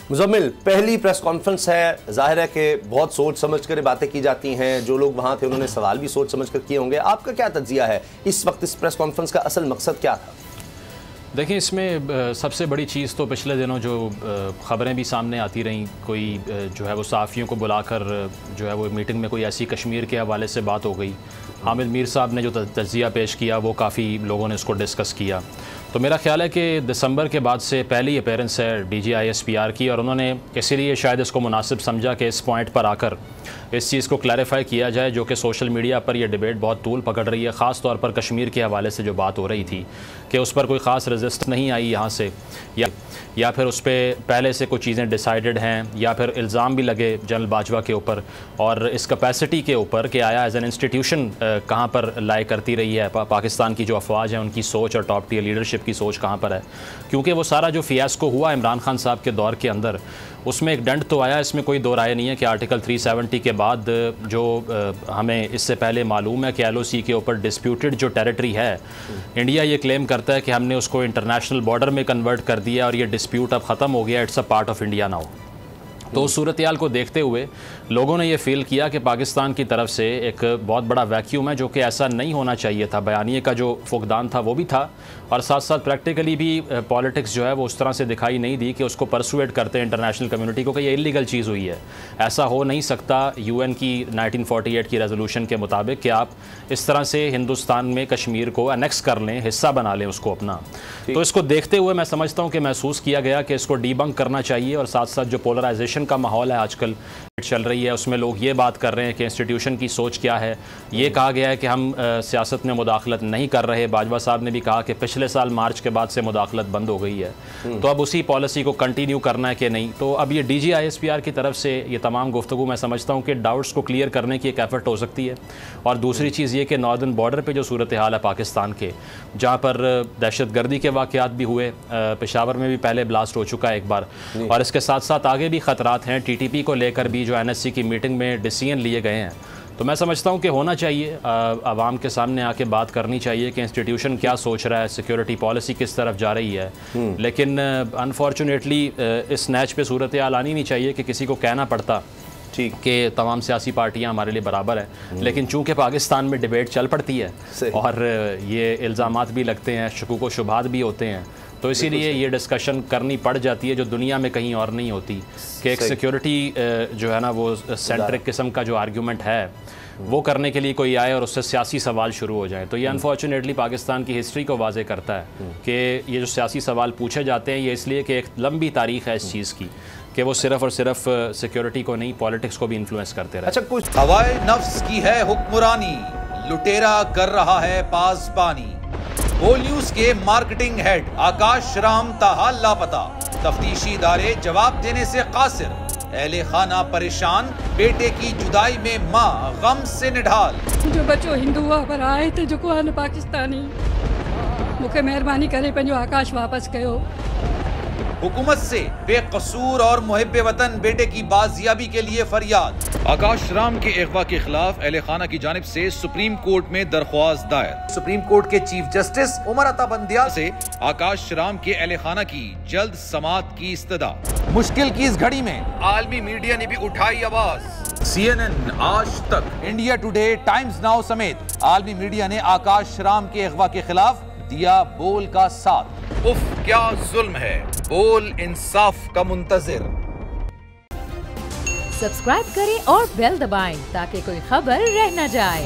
मुजम्मिल, पहली press conference है, जाहिर है कि बहुत सोच समझ कर बातें की जाती हैं। जो लोग वहाँ थे उन्होंने सवाल भी सोच समझ कर किए होंगे। आपका क्या तज्जिया है इस वक्त इस प्रेस कॉन्फ्रेंस का असल मकसद क्या था? देखिए, इसमें सबसे बड़ी चीज़ तो पिछले दिनों जो ख़बरें भी सामने आती रहीं, कोई जो है वो सहाफ़ियों को बुलाकर जो है वो मीटिंग में कोई ऐसी कश्मीर के हवाले से बात हो गई। हामिद मीर साहब ने जो तज्जिया पेश किया वो काफ़ी लोगों ने उसको डिस्कस किया। तो मेरा ख्याल है कि दिसंबर के बाद से पहली अपीयरेंस है DGISPR की, और उन्होंने इसीलिए शायद इसको मुनासिब समझा कि इस पॉइंट पर आकर इस चीज़ को क्लैरिफाई किया जाए, जो कि सोशल मीडिया पर यह डिबेट बहुत तूल पकड़ रही है। ख़ास तौर पर कश्मीर के हवाले से जो बात हो रही थी कि उस पर कोई ख़ास रजिस्ट नहीं आई यहाँ से, या फिर उस पर पहले से कुछ चीज़ें डिसाइडेड हैं, या फिर इल्ज़ाम भी लगे जनरल बाजवा के ऊपर और इस कैपेसिटी के ऊपर कि आया एज एन इंस्टीट्यूशन कहाँ पर लाई करती रही है पाकिस्तान की जो अफवाज है, उनकी सोच और टॉप टीयर लीडरशिप की सोच कहाँ पर है। क्योंकि वो सारा जो फियास्को हुआ इमरान खान साहब के दौर के अंदर, उसमें एक डंड तो आया, इसमें कोई दो राय नहीं है कि आर्टिकल 370 के बाद जो हमें इससे पहले मालूम है कि LOC के ऊपर डिस्प्यूटेड जो टेरिटरी है, इंडिया ये क्लेम करता है कि हमने उसको इंटरनेशनल बॉर्डर में कन्वर्ट कर दिया और ये डिस्प्यूट अब ख़त्म हो गया, it's a part of India now. तो उस सूरत हाल को देखते हुए लोगों ने ये फ़ील किया कि पाकिस्तान की तरफ से एक बहुत बड़ा वैक्यूम है, जो कि ऐसा नहीं होना चाहिए था। बयानिए का जो फुकदान था वो भी था, और साथ साथ प्रैक्टिकली भी पॉलिटिक्स जो है वो उस तरह से दिखाई नहीं दी कि उसको परसुएट करते हैं इंटरनेशनल कम्युनिटी को कि ये इलीगल चीज़ हुई है। ऐसा हो नहीं सकता UN की 1948 की रेजोल्यूशन के मुताबिक कि आप इस तरह से हिंदुस्तान में कश्मीर को अनेक्स कर लें, हिस्सा बना लें उसको अपना। तो इसको देखते हुए मैं समझता हूँ कि महसूस किया गया कि इसको डीबंक करना चाहिए। और साथ साथ जो पोलराइजेशन का माहौल है आजकल चल रही है, उसमें लोग ये बात कर रहे हैं कि इंस्टीट्यूशन की सोच क्या है। ये कहा गया है कि हम सियासत में मुदाखलत नहीं कर रहे। बाजवा साहब ने भी कहा कि पिछले साल मार्च के बाद से मुदाखलत बंद हो गई है, तो अब उसी पॉलिसी को कंटिन्यू करना है कि नहीं। तो अब ये DGISPR की तरफ से ये तमाम गुफ्तगू मैं समझता हूँ कि डाउट्स को क्लियर करने की एक एफर्ट हो सकती है। और दूसरी चीज़ ये कि नॉर्दर्न बॉर्डर पर जो सूरत हाल है पाकिस्तान के, जहाँ पर दहशत गर्दी के वाक़यात भी हुए, पेशावर में भी पहले ब्लास्ट हो चुका है एक बार, और इसके साथ साथ आगे भी ख़तरात हैं। TTP को लेकर भी जो NSC की मीटिंग में डिसीजन लिए गए हैं। तो मैं समझता हूँ कि होना चाहिए, आवाम के सामने आके बात करनी चाहिए कि इंस्टीट्यूशन क्या सोच रहा है, सिक्योरिटी पॉलिसी किस तरफ जा रही है। लेकिन अनफॉर्चुनेटली इस नैच पे सूरत हाल आनी नहीं चाहिए कि किसी को कहना पड़ता ठीक कि तमाम सियासी पार्टियां हमारे लिए बराबर हैं। लेकिन चूंकि पाकिस्तान में डिबेट चल पड़ती है और ये इल्ज़ामात भी लगते हैं, शकूक व शुबहात भी होते हैं, तो इसीलिए ये डिस्कशन करनी पड़ जाती है जो दुनिया में कहीं और नहीं होती, कि एक सिक्योरिटी जो है ना वो सेंट्रिक किस्म का जो आर्ग्यूमेंट है वो करने के लिए कोई आए और उससे सियासी सवाल शुरू हो जाए। तो ये अनफॉर्चुनेटली पाकिस्तान की हिस्ट्री को वाज़े करता है कि ये जो सियासी सवाल पूछे जाते हैं, ये इसलिए कि एक लंबी तारीख़ है इस चीज़ की कि वो सिर्फ और सिर्फ सिक्योरिटी को नहीं, पॉलिटिक्स को भी इन्फ्लुएंस करते रहे। अच्छा, कुछ हवाए नफ्स की है हुक्मरानी, लुटेरा कर रहा है पासबानी। बोल न्यूज के मार्केटिंग हेड आकाश राम ताहा लापता, तफ्तीशी इदारे जवाब देने से कासिर। अहले खाना परेशान, बेटे की जुदाई में माँ गम से निढाल। जो बच्चो हिंदू पर आए थे जो को पाकिस्तानी, मुझे मेहरबानी करे पंहिंजो आकाश वापस कयो। हुकूमत से बेकसूर और मुहिब्बे वतन बेटे की बाजियाबी के लिए फरियाद। आकाश राम के अगवा के खिलाफ अहले खाना की जानिब से सुप्रीम कोर्ट में दरख्वास्त दायर। सुप्रीम कोर्ट के चीफ जस्टिस उमर अता बंदियाल से आकाश राम के अहले खाना की जल्द समाअत की इस्तदा। मुश्किल की इस घड़ी में आलमी मीडिया ने भी उठाई आवाज। CNN, आज तक, इंडिया टुडे, टाइम्स नाउ समेत आलमी मीडिया ने आकाश राम के अगवा के खिलाफ दिया बोल का साथ। उफ क्या जुल्म है, बोल इंसाफ का मुंतजिर। सब्सक्राइब करें और बेल दबाएं ताकि कोई खबर रह न जाए।